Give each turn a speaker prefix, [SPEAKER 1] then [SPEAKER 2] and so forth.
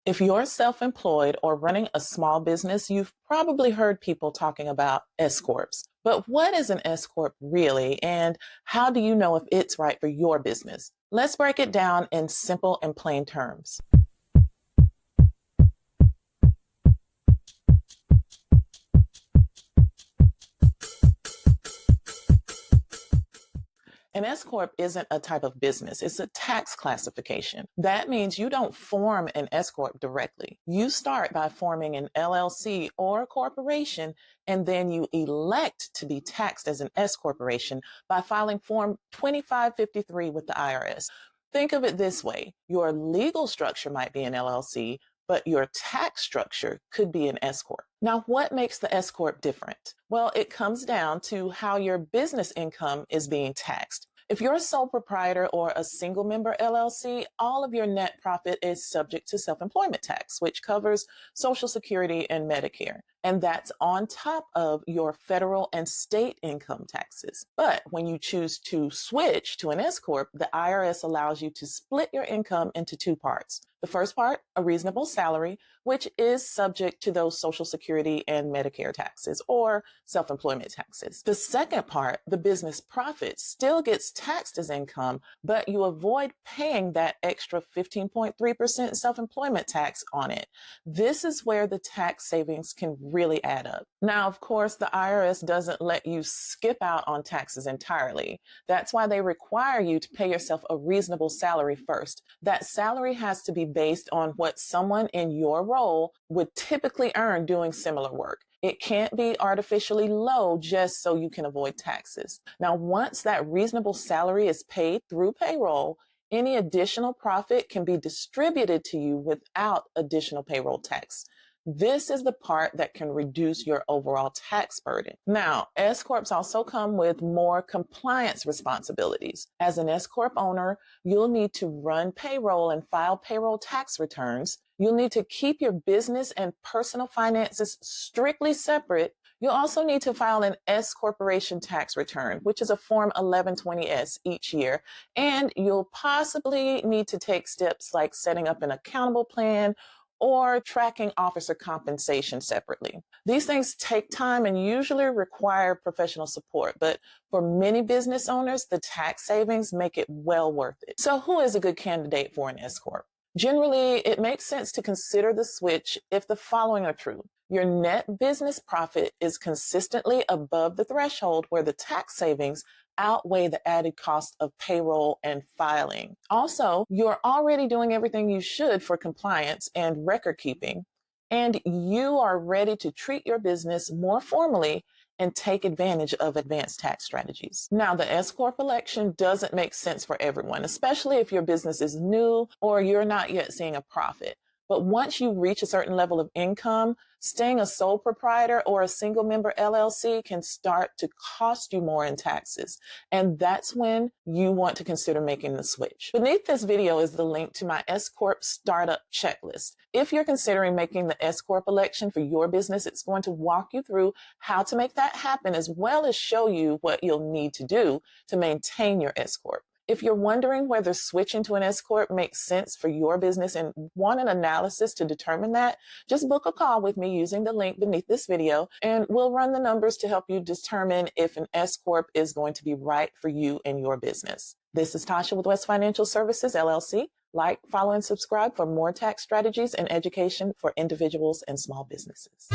[SPEAKER 1] If you're self-employed or running a small business, you've probably heard people talking about S corps. But what is an S corp really, and how do you know if it's right for your business? Let's break it down in simple and plain terms. An S corp isn't a type of business, it's a tax classification. That means you don't form an S corp directly. You start by forming an LLC or a corporation, and then you elect to be taxed as an S corporation by filing Form 2553 with the IRS. Think of it this way: your legal structure might be an LLC, but your tax structure could be an S corp. Now, what makes the S corp different? Well, it comes down to how your business income is being taxed. If you're a sole proprietor or a single member LLC, all of your net profit is subject to self-employment tax, which covers Social Security and Medicare. And that's on top of your federal and state income taxes. But when you choose to switch to an S corp, the IRS allows you to split your income into two parts. The first part, a reasonable salary, which is subject to those Social Security and Medicare taxes or self-employment taxes. The second part, the business profit, still gets taxed as income, but you avoid paying that extra 15.3% self-employment tax on it. This is where the tax savings can really add up. Now, of course, the IRS doesn't let you skip out on taxes entirely. That's why they require you to pay yourself a reasonable salary first. That salary has to be based on what someone in your role would typically earn doing similar work. It can't be artificially low just so you can avoid taxes. Now, once that reasonable salary is paid through payroll, any additional profit can be distributed to you without additional payroll tax. This is the part that can reduce your overall tax burden. Now, S corps also come with more compliance responsibilities. As an S corp owner, you'll need to run payroll and file payroll tax returns. You'll need to keep your business and personal finances strictly separate. You'll also need to file an S corporation tax return, which is a Form 1120-S each year. And you'll possibly need to take steps like setting up an accountable plan or tracking officer compensation separately. These things take time and usually require professional support, but for many business owners, the tax savings make it well worth it. So who is a good candidate for an S corp? Generally, it makes sense to consider the switch if the following are true. Your net business profit is consistently above the threshold where the tax savings outweigh the added cost of payroll and filing. Also, you're already doing everything you should for compliance and record keeping, and you are ready to treat your business more formally and take advantage of advanced tax strategies. Now, the S corp election doesn't make sense for everyone, especially if your business is new or you're not yet seeing a profit. But once you reach a certain level of income, staying a sole proprietor or a single member LLC can start to cost you more in taxes. And that's when you want to consider making the switch. Beneath this video is the link to my S corp startup checklist. If you're considering making the S corp election for your business, it's going to walk you through how to make that happen, as well as show you what you'll need to do to maintain your S corp. If you're wondering whether switching to an S corp makes sense for your business and want an analysis to determine that, just book a call with me using the link beneath this video, and we'll run the numbers to help you determine if an S corp is going to be right for you and your business. This is Tasha with West Financial Services, LLC. Like, follow, and subscribe for more tax strategies and education for individuals and small businesses.